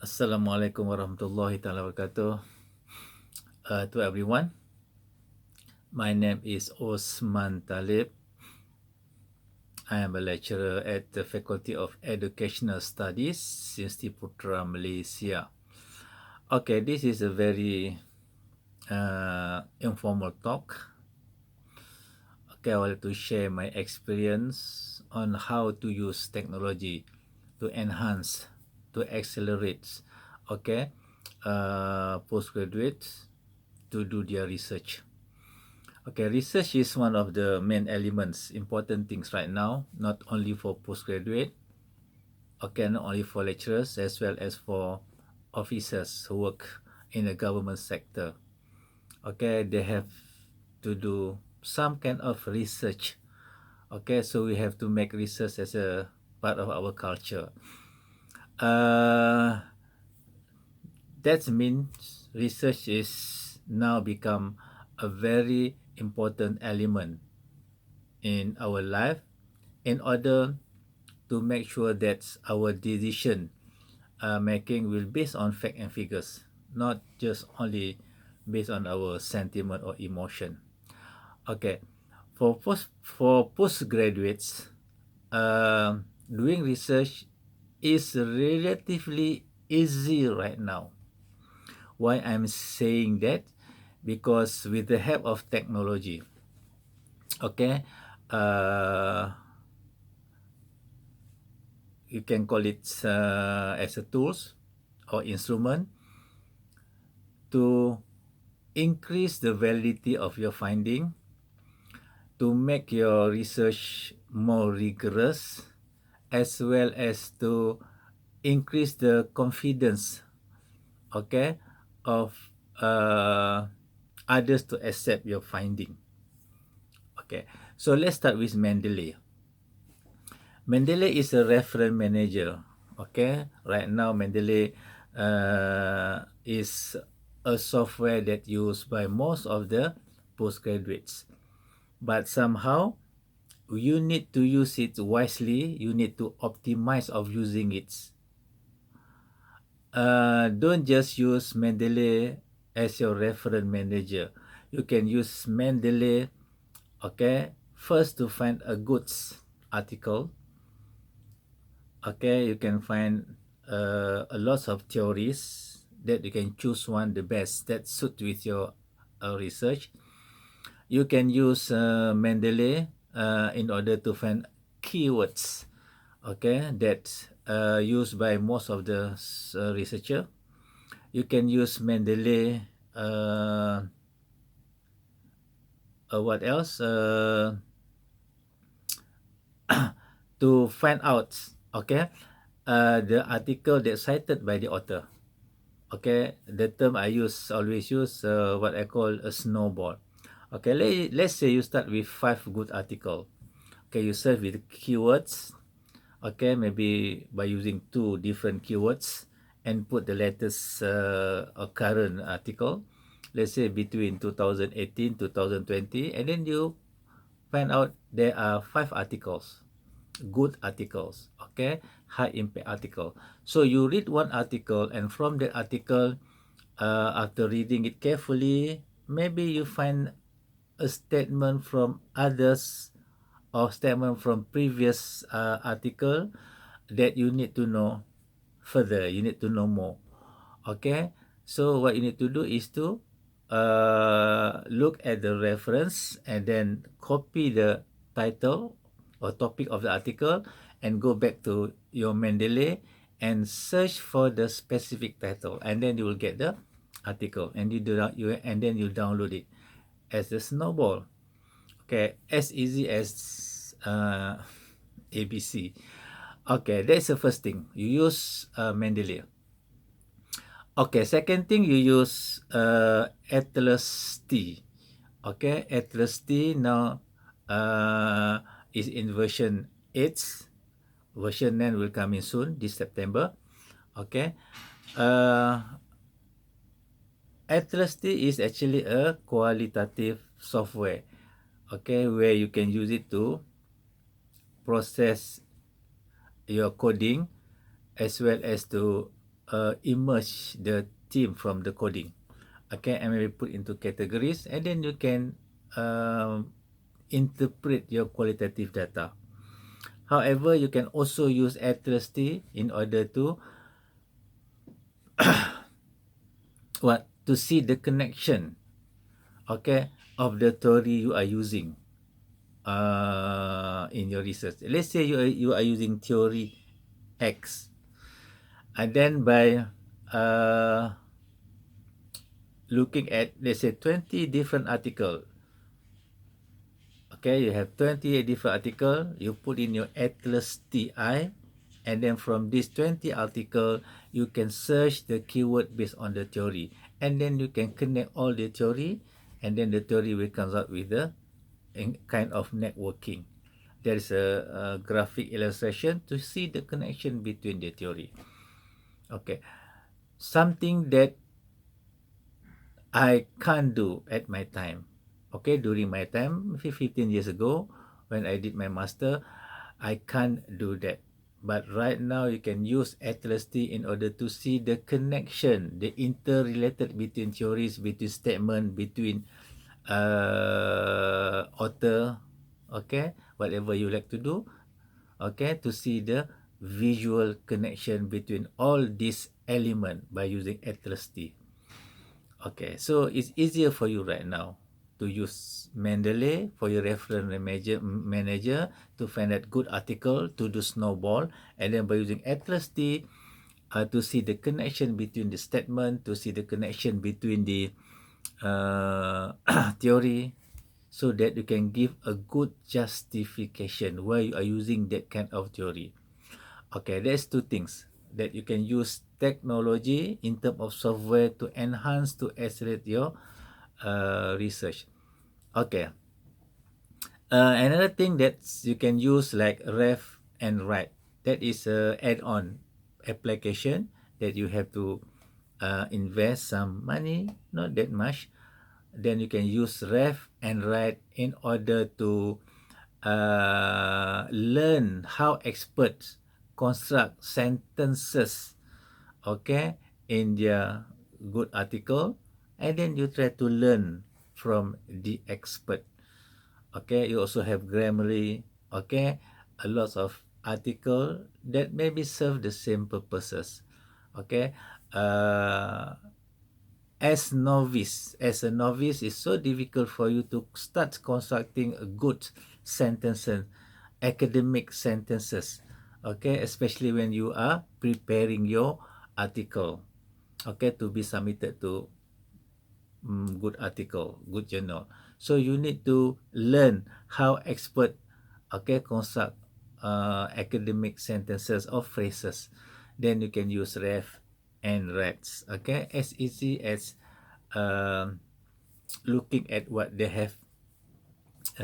Assalamualaikum warahmatullahi taala wabarakatuh. To everyone, my name is Osman Talib. I am a lecturer at the Faculty of Educational Studies, Universiti Putra Malaysia. Okay, this is a very informal talk. Okay, I would like to share my experience on how to use technology to enhance, to accelerate, okay, postgraduates to do their research. Okay, research is one of the main elements, important things right now, not only for postgraduate, okay, not only for lecturers, as well as for officers who work in the government sector. Okay, they have to do some kind of research. Okay, so we have to make research as a part of our culture. Uh, that means research is now become a very important element in our life in order to make sure that our decision making will based on fact and figures, not just only based on our sentiment or emotion. Okay, for postgraduates, doing research is relatively easy right now. Why I'm saying that? Because with the help of technology, okay, uh, you can call it as a tools or instrument to increase the validity of your finding, to make your research more rigorous, as well as to increase the confidence, okay, of others to accept your finding. Okay, so let's start with Mendeley. Mendeley is a reference manager. Okay, right now Mendeley is a software that used by most of the postgraduates. But somehow you need to use it wisely. You need to optimize of using it. Don't just use Mendeley as your reference manager. You can use Mendeley, okay, first to find a good article. Okay, you can find a lot of theories that you can choose one the best that suit with your research. You can use Mendeley in order to find keywords, okay, that used by most of the researcher. You can use Mendeley. What else? To find out, okay, the article that's cited by the author. Okay, the term I always use what I call a snowball. Okay, let's say you start with 5 good article. Okay, you search with keywords. Okay, maybe by using 2 different keywords and put the latest or current article. Let's say between 2018 2020, and then you find out there are 5 articles, good articles, okay, high impact article. So you read one article, and from that article, after reading it carefully, maybe you find a statement from others or statement from previous article that you need to know further. You need to know more. Okay, so what you need to do is to look at the reference and then copy the title or topic of the article and go back to your Mendeley and search for the specific title, and then you will get the article, and and then you download it as a snowball. Okay, as easy as ABC. Okay, that's the first thing. You use Mendeley. Okay, second thing, you use Atlas T. Okay, Atlas T now is in version 8. Version 9 will come in soon, this September. Okay. Uh, Atlas T is actually a qualitative software. Okay, where you can use it to process your coding as well as to emerge the theme from the coding. Okay, and maybe put into categories, and then you can interpret your qualitative data. However, you can also use Atlas-T in order to what to see the connection, okay, of the theory you are using in your research. Let's say you are using theory X, and then by uh, looking at, let's say, 20 different article. Okay, you have 20 different article, you put in your Atlas TI, and then from this 20 article, you can search the keyword based on the theory, and then you can connect all the theory, and then the theory will comes out with the kind of networking. There is a graphic illustration to see the connection between the theory. Okay, something that I can't do at my time. Okay, during my time, 15 years ago, when I did my master, I can't do that. But right now, you can use Atlas-T in order to see the connection, the interrelated between theories, between statement, between author, okay, whatever you like to do, okay, to see the visual connection between all these elements by using Atlas-T. Okay, so it's easier for you right now to use Mendeley for your reference manager to find that good article to do snowball, and then by using Atlas-T to see the connection between the statement, to see the connection between the theory, so that you can give a good justification why you are using that kind of theory. Okay, there's two things that you can use technology in terms of software to enhance, to accelerate your research. Okay. Another thing that you can use like ref and write. That is a add-on application that you have to invest some money, not that much. Then you can use ref and write in order to learn how experts construct sentences, okay, in their good article, and then you try to learn from the expert. Okay, you also have Grammarly, okay, a lot of article that maybe serve the same purposes. Okay, uh, as a novice, it's so difficult for you to start constructing a good sentences, academic sentences, okay, especially when you are preparing your article, okay, to be submitted to good article, good journal. So you need to learn how expert, okay, construct academic sentences or phrases. Then you can use ref and rets, okay, as easy as um, looking at what they have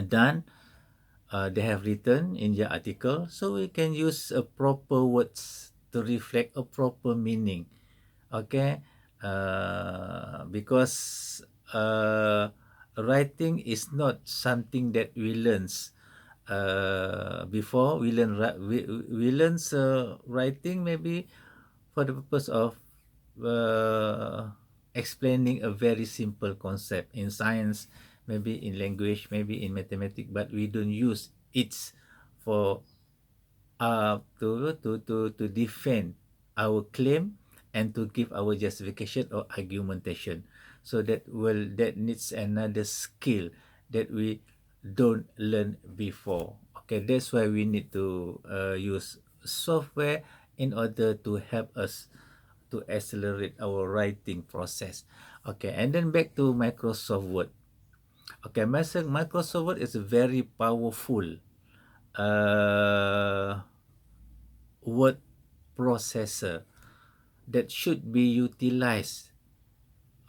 done, they have written in their article, so we can use a proper words to reflect a proper meaning. Okay, because writing is not something that we learns before. We learn writing maybe for the purpose of uh, explaining a very simple concept in science, maybe in language, maybe in mathematics, but we don't use it for to defend our claim and to give our justification or argumentation. So that needs another skill that we don't learn before. Okay, that's why we need to use software in order to help us to accelerate our writing process. Okay, and then back to Microsoft Word. Okay, Microsoft Word is a very powerful uh, word processor that should be utilized,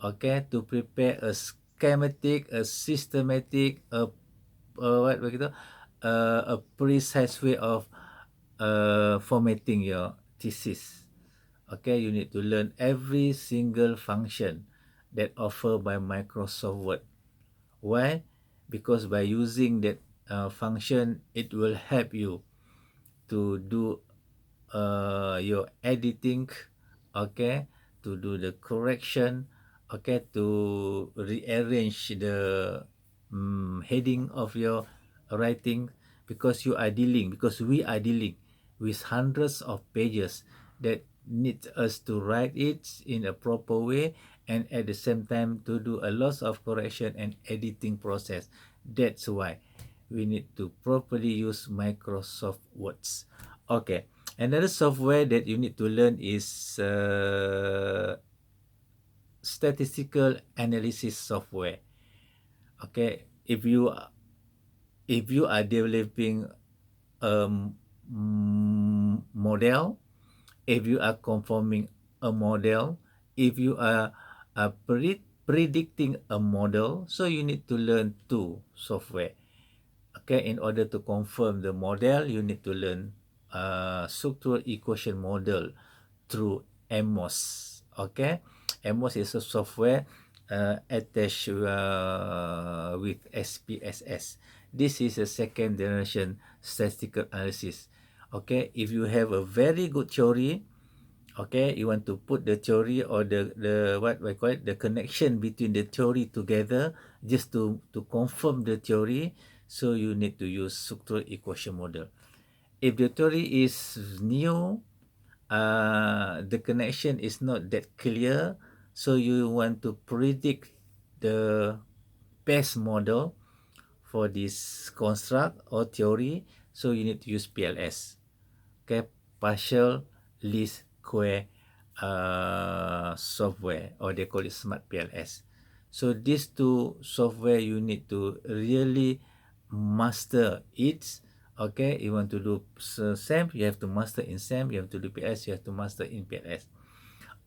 okay, to prepare a schematic, a systematic, what begitu, a precise way of formatting your thesis. Okay, you need to learn every single function that offered by Microsoft Word. Why? Because by using that function, it will help you to do your editing, okay, to do the correction, okay, to rearrange the heading of your writing, because we are dealing with hundreds of pages that need us to write it in a proper way, and at the same time to do a lot of correction and editing process. That's why we need to properly use Microsoft Words. Okay, another software that you need to learn is statistical analysis software. Okay, if you are developing a model, if you are conforming a model, if you are predicting a model, so you need to learn two software. Okay, in order to confirm the model, you need to learn structural equation model through Amos. Okay, Amos is a software attached with SPSS. This is a second generation statistical analysis. Okay, if you have a very good theory, okay, you want to put the theory or the what we call it, the connection between the theory together, just to confirm the theory, so you need to use structural equation model. If the theory is new, the connection is not that clear, so you want to predict the best model for this construct or theory, so you need to use PLS. Okay, partial least square software, or they call it smart PLS. So these two software you need to really master it. Okay, you want to do SAM, you have to master in SAM. You have to do PLS, you have to master in PLS.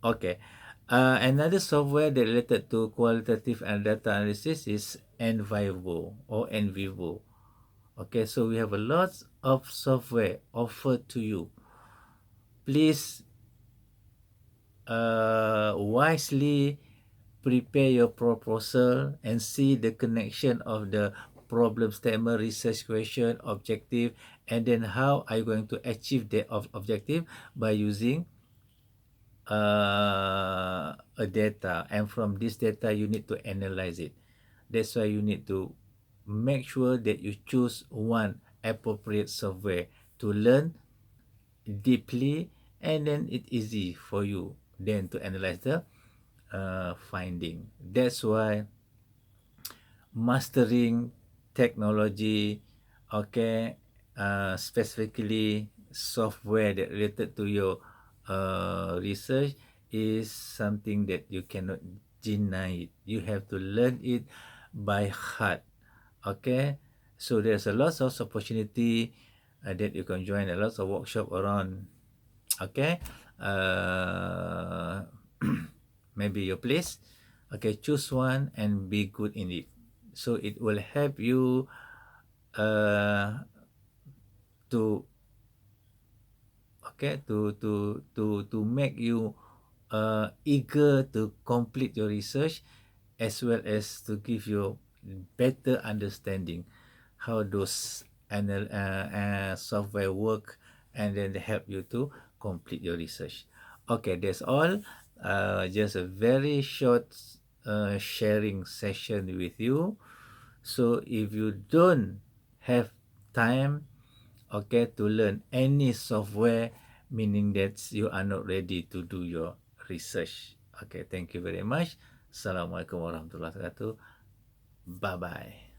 Okay, another software that related to qualitative and data analysis is NVivo or NVivo. Okay, so we have a lot of software offered to you. Please wisely prepare your proposal and see the connection of the problem statement, research question, objective, and then how are you going to achieve the objective by using a data, and from this data you need to analyze it. That's why you need to make sure that you choose one appropriate software to learn deeply, and then it's easy for you then to analyze the finding. That's why mastering technology, okay, specifically software that related to your research, is something that you cannot deny it. You have to learn it by heart. Okay, so there's a lot of opportunity that you can join a lot of workshop around. Okay, uh, maybe your place. Okay, choose one and be good in it, so it will help you uh, to okay to make you eager to complete your research, as well as to give you better understanding how those software work, and then they help you to complete your research. Okay, that's all. Just a very short sharing session with you. So if you don't have time, okay, to learn any software, meaning that you are not ready to do your research. Okay, thank you very much. Assalamualaikum warahmatullahi wabarakatuh. Bye bye.